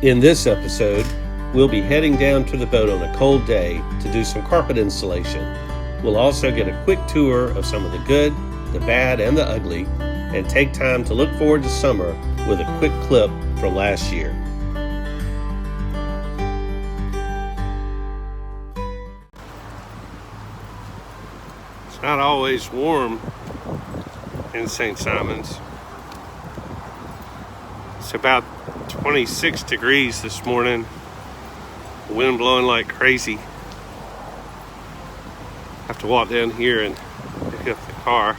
In this episode, we'll be heading down to the boat on a cold day to do some carpet installation. We'll also get a quick tour of some of the good, the bad, and the ugly, and take time to look forward to summer with a quick clip from last year. It's not always warm in St. Simons. It's about 26 degrees this morning. Wind blowing like crazy. Have to walk down here and pick up the car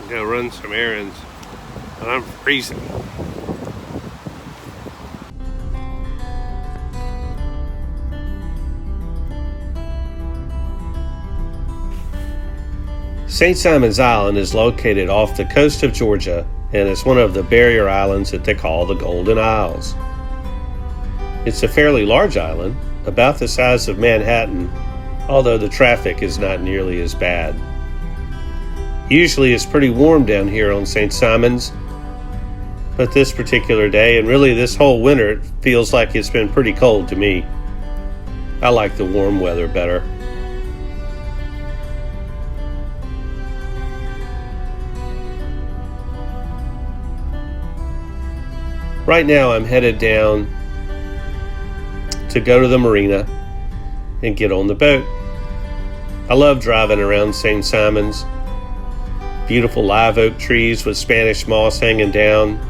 and go run some errands. And I'm freezing. St. Simons Island is located off the coast of Georgia and is one of the barrier islands that they call the Golden Isles. It's a fairly large island, about the size of Manhattan, although the traffic is not nearly as bad. Usually it's pretty warm down here on St. Simons, but this particular day, and really this whole winter, it feels like it's been pretty cold to me. I like the warm weather better. Right now I'm headed down to go to the marina and get on the boat. I love driving around St. Simons. Beautiful live oak trees with Spanish moss hanging down.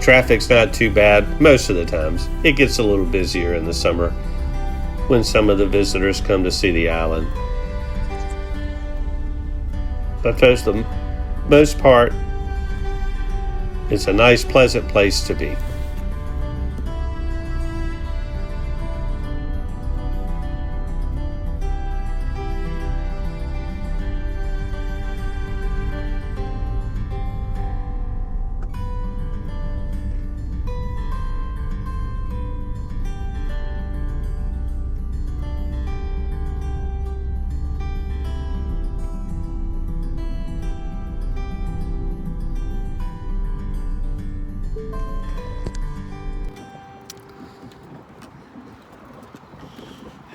Traffic's not too bad most of the times. It gets a little busier in the summer when some of the visitors come to see the island. But for the most part, it's a nice, pleasant place to be.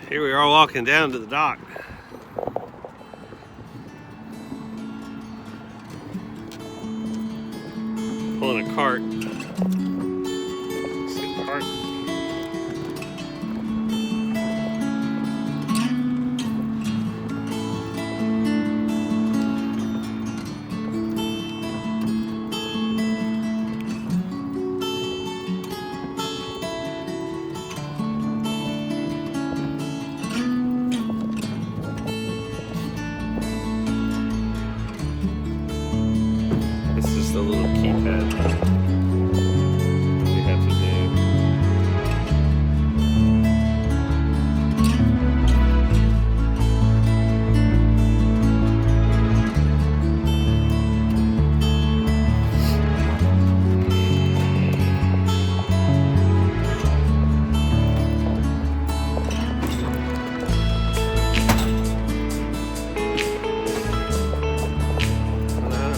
Here we are walking down to the dock. Pulling a cart. Let's see the cart. This is the little keypad we have to do.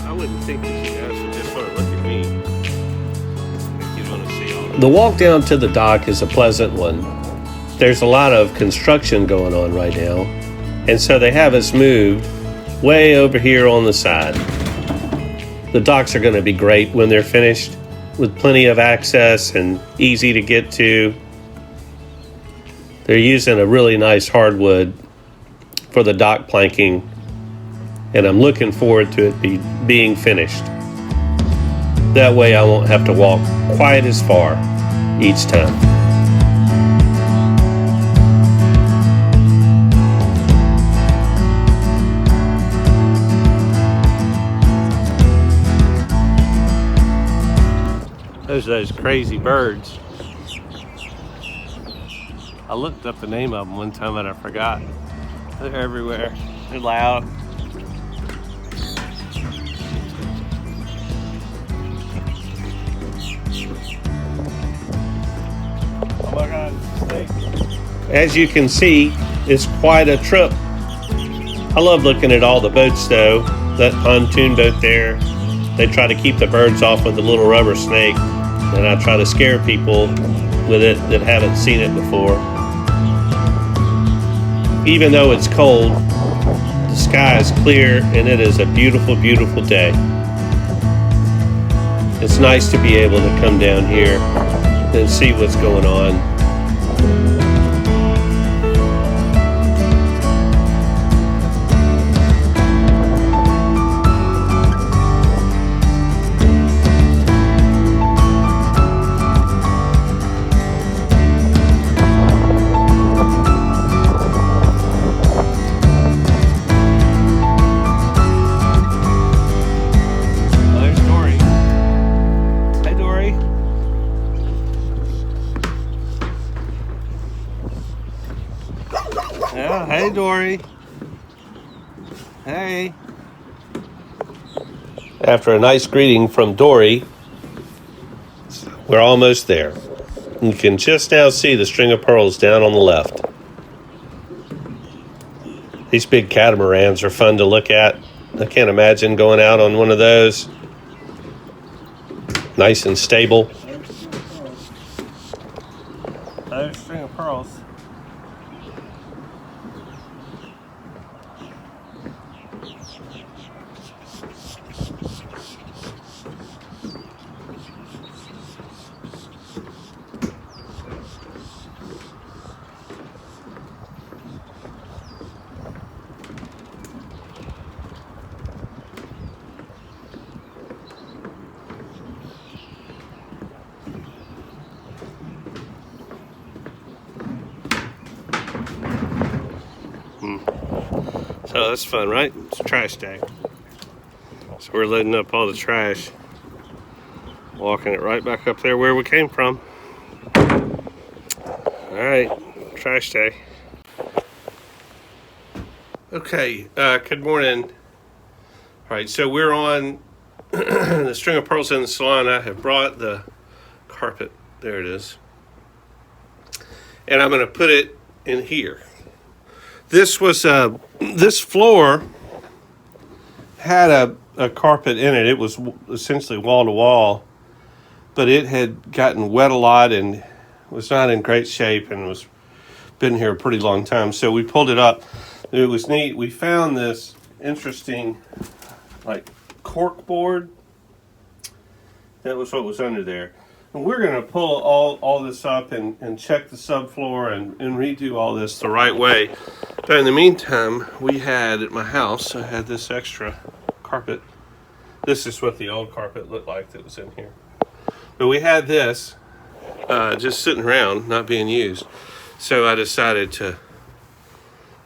I wouldn't think that you guys would just sort of look at me. I think you'd want to see all that. The walk down to the dock is a pleasant one. There's a lot of construction going on right now, and so they have us moved way over here on the side. The docks are going to be great when they're finished, with plenty of access and easy to get to. They're using a really nice hardwood for the dock planking, and I'm looking forward to it being finished. That way I won't have to walk quite as far each time. Those are those crazy birds. I looked up the name of them one time and I forgot. They're everywhere. They're loud. Oh my God, it's a snake. As you can see, it's quite a trip. I love looking at all the boats though. That pontoon boat there, they try to keep the birds off with the little rubber snake. and I try to scare people with it that haven't seen it before. Even though it's cold, the sky is clear and it is a beautiful, beautiful day. It's nice to be able to come down here and see what's going on. Yeah, hey Dory. Hey. After a nice greeting from Dory, we're almost there. You can just now see the string of pearls down on the left. These big catamarans are fun to look at. I can't imagine going out on one of those. Nice and stable. There's a string of pearls. So that's fun, right? It's a trash day. So we're loading up all the trash, walking it right back up there where we came from. All right, trash day. Okay, good morning. All right, so we're on the string of pearls in the salon. I have brought the carpet. There it is. And I'm going to put it in here. This was this floor had a carpet in it. It was essentially wall to wall, but it had gotten wet a lot and was not in great shape and was been here a pretty long time. So we pulled it up. It was neat. We found this interesting like cork board. That was what was under there. And we're going to pull all this up and check the subfloor and redo all this the right way. But in the meantime, we had at my house, I had this extra carpet. This is what the old carpet looked like that was in here. But we had this just sitting around, not being used. So I decided to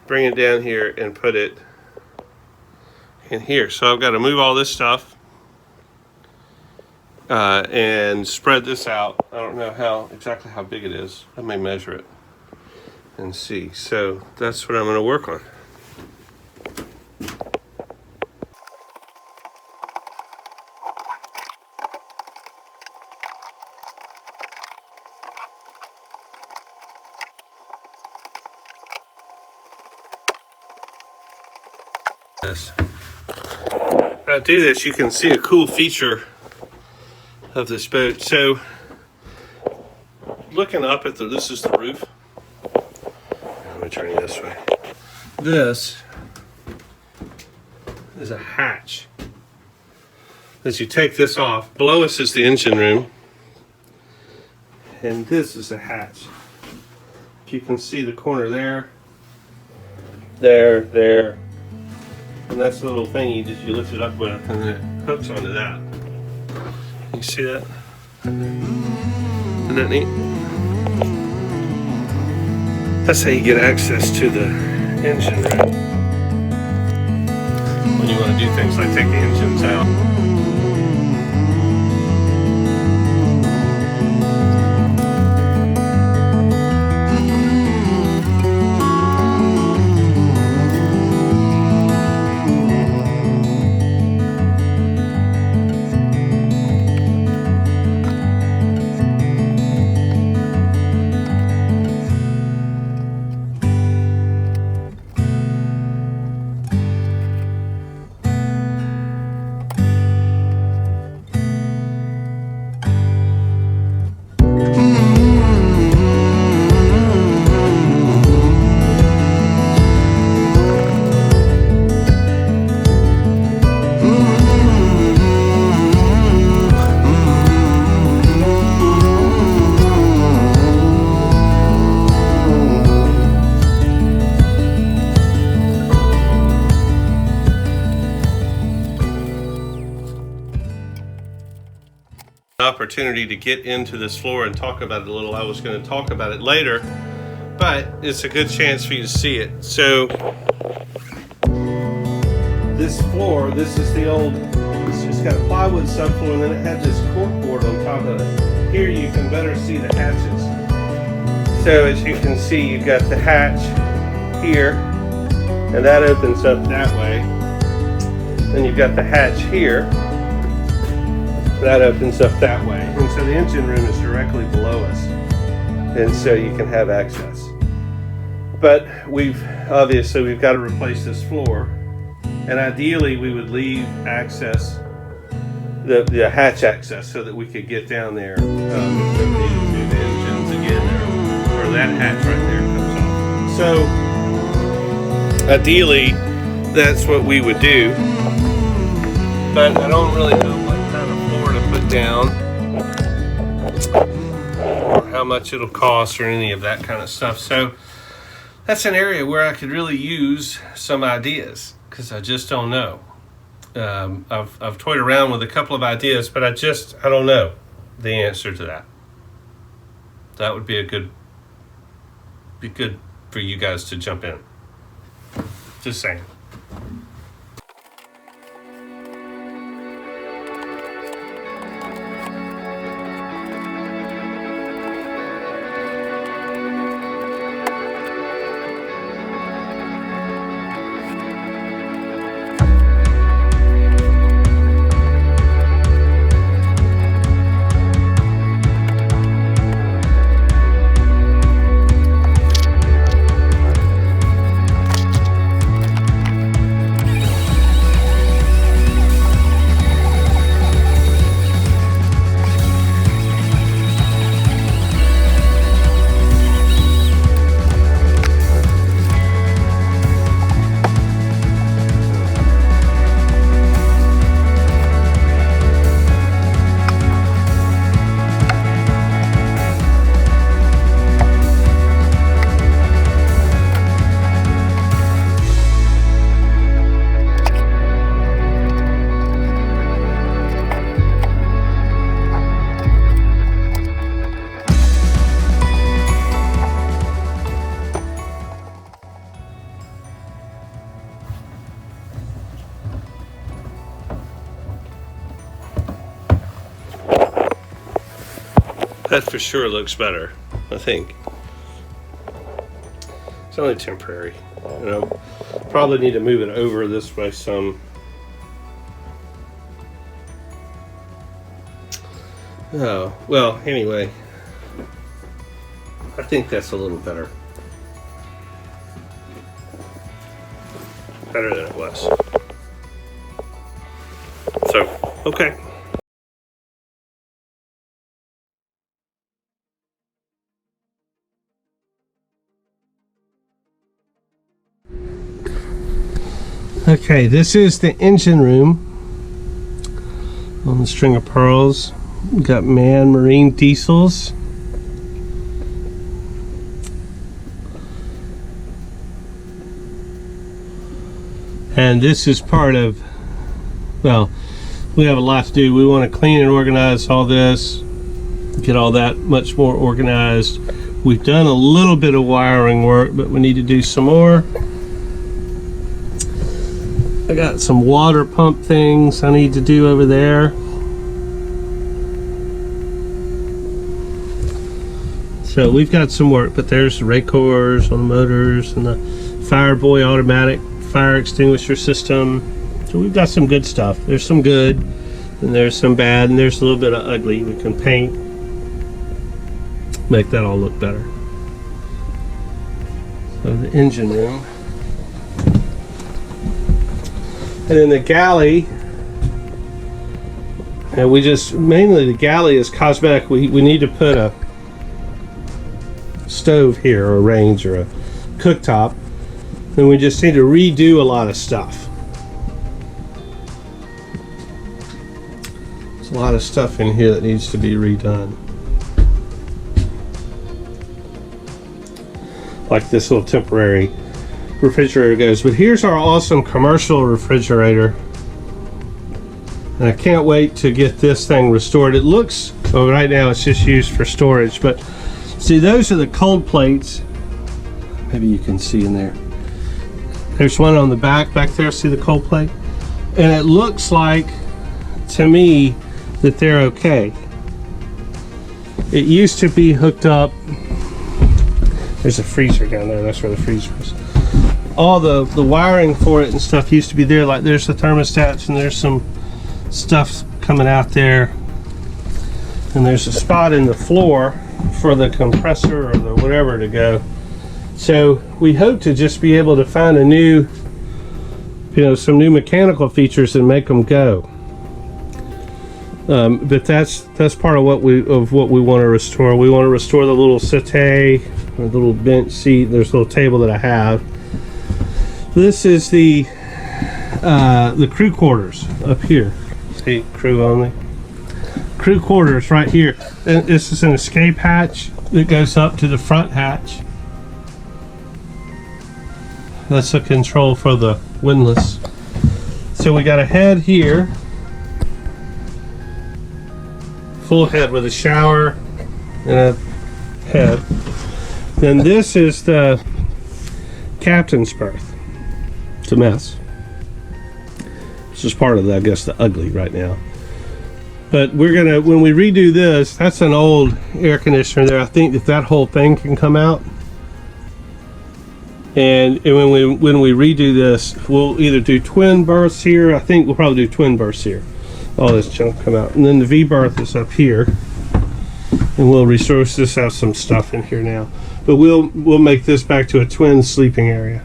bring it down here and put it in here. So I've got to move all this stuff. And spread this out. I don't know exactly how big it is. I may measure it and see. So that's what I'm going to work on. When I do this, you can see a cool feature of this boat. So looking up at this is the roof. Let me turn you this way. This is a hatch. As you take this off, below us is the engine room, and this is a hatch. You can see the corner there, and that's the little thing you lift it up with, and then it hooks onto that. You see that? Isn't that neat? That's how you get access to the engine room when you want to do things like take the engines out. opportunity to get into this floor and talk about it a little. I was going to talk about it later, but it's a good chance for you to see it. So this floor, this is the old, it's got a plywood subfloor, and then it had this corkboard on top of it. Here you can better see the hatches. So as you can see, you've got the hatch here, and that opens up that way. Then you've got the hatch here, that opens up that way. And so the engine room is directly below us, and so you can have access. But we've got to replace this floor, and ideally we would leave access, the hatch access, so that we could get down there if we needed to move the engines again, or that hatch right there comes off. So ideally that's what we would do, but I don't really know what kind of floor to put down or how much it'll cost or any of that kind of stuff. So that's an area where I could really use some ideas, because I just don't know. I've toyed around with a couple of ideas, but I don't know the answer to that. That would be good for you guys to jump in. Just saying. That for sure looks better, I think. It's only temporary. Probably need to move it over this way some. Oh, well, anyway. I think that's a little better. Better than it was. So, okay. Okay, this is the engine room on the string of pearls. We got MAN marine diesels. And this is part of, well, we have a lot to do. We want to clean and organize all this, get all that much more organized. We've done a little bit of wiring work, but we need to do some more. I got some water pump things I need to do over there. So we've got some work, but there's the Raycors on the motors and the Fireboy automatic fire extinguisher system. So we've got some good stuff. There's some good, and there's some bad, and there's a little bit of ugly. We can paint, make that all look better. So the engine room. And then the galley, and mainly the galley is cosmetic. We need to put a stove here, or a range, or a cooktop. And we just need to redo a lot of stuff. There's a lot of stuff in here that needs to be redone. Like this little temporary refrigerator goes, but here's our awesome commercial refrigerator, and I can't wait to get this thing restored. It looks Well, right now it's just used for storage, but see, those are the cold plates. Maybe you can see in there. There's one on the back there, see the cold plate? And it looks like, to me, that they're okay. It used to be hooked up. There's a freezer down there, that's where the freezer is. All the wiring for it and stuff used to be there, like there's the thermostats and there's some stuff coming out there. And there's a spot in the floor for the compressor or the whatever to go. So we hope to just be able to find a new, some new mechanical features and make them go. But that's part of what we want to restore. We want to restore the little settee, or the little bench seat. There's a little table that I have. This is the crew quarters up here. See, crew only. Crew quarters right here. And this is an escape hatch that goes up to the front hatch. That's the control for the windlass. So we got a head here, full head with a shower and a head. Then this is the captain's berth. It's a mess. This is part of the, I guess, the ugly right now. But we're gonna, when we redo this, that's an old air conditioner there. I think that whole thing can come out. And when we redo this, we'll either do twin berths here. I think we'll probably do twin berths here. All this junk come out. And then the V berth is up here. And we'll restore this, have some stuff in here now. But we'll make this back to a twin sleeping area,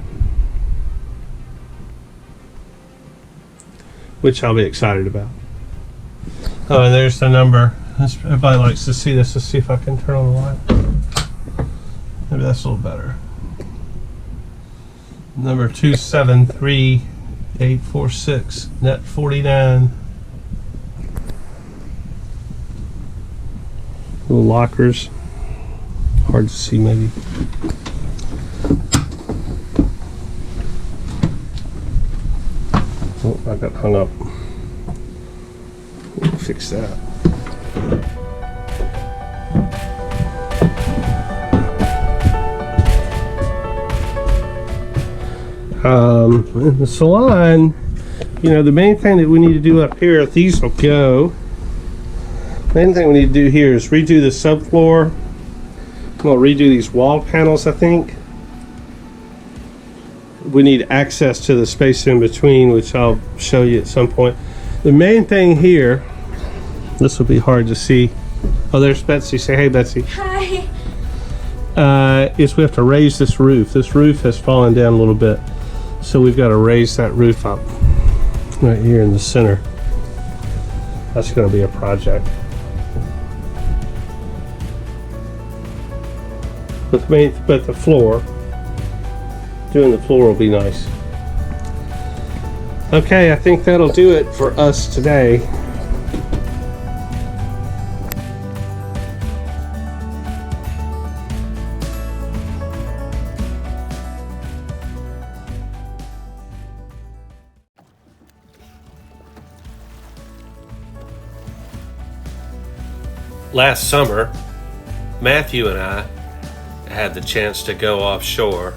which I'll be excited about. Oh, and there's the number. Everybody likes to see this. Let's see if I can turn on the light. Maybe that's a little better. Number 273846, net 49. Little lockers. Hard to see maybe. Oh, I got hung up. We'll fix that. In the salon, the main thing that we need to do up here, if these will go, main thing we need to do here is redo the subfloor. We'll redo these wall panels, I think. We need access to the space in between, which I'll show you at some point. The main thing here, this will be hard to see. Oh, there's Betsy. Say hey, Betsy. Hi. Is we have to raise this roof. This roof has fallen down a little bit. So we've got to raise that roof up right here in the center. That's going to be a project. But the floor, doing the floor will be nice. Okay, I think that'll do it for us today. Last summer, Matthew and I had the chance to go offshore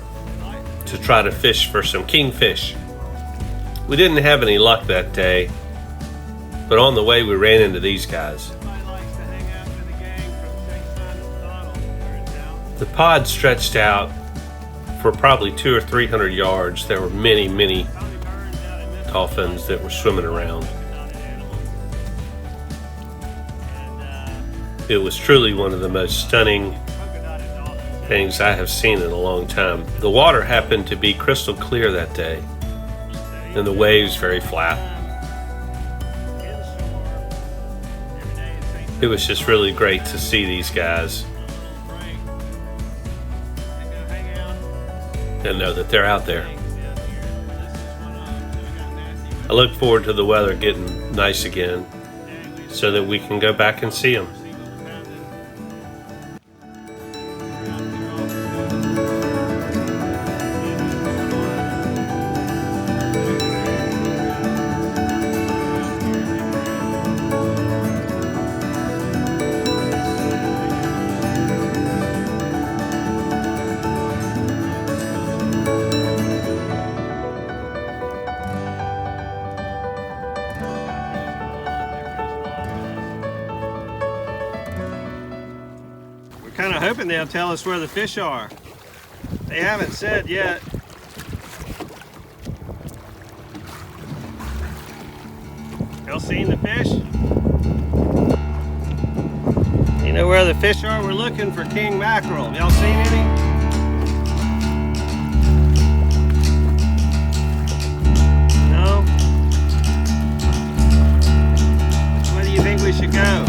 to try to fish for some kingfish. We didn't have any luck that day, but on the way we ran into these guys. The pod stretched out for probably 200 or 300 yards. There were many, many dolphins that were swimming around. It was truly one of the most stunning things I have seen in a long time. The water happened to be crystal clear that day, and the waves very flat. It was just really great to see these guys and know that they're out there. I look forward to the weather getting nice again so that we can go back and see them. Kind of hoping they'll tell us where the fish are. They haven't said yet. Y'all seen the fish? You know where the fish are? We're looking for king mackerel. Y'all seen any? No? Where do you think we should go?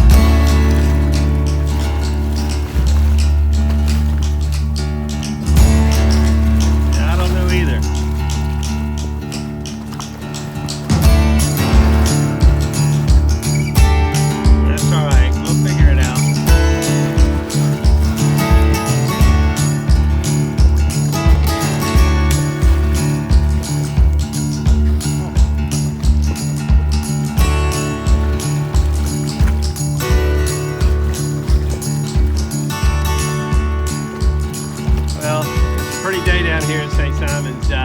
Pretty day down here at St. Simon's. We're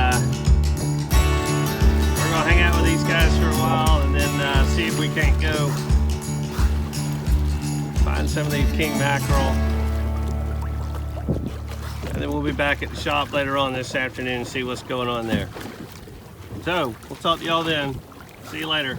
gonna hang out with these guys for a while and then see if we can't go find some of these king mackerel. And then we'll be back at the shop later on this afternoon and see what's going on there. So, we'll talk to y'all then. See you later.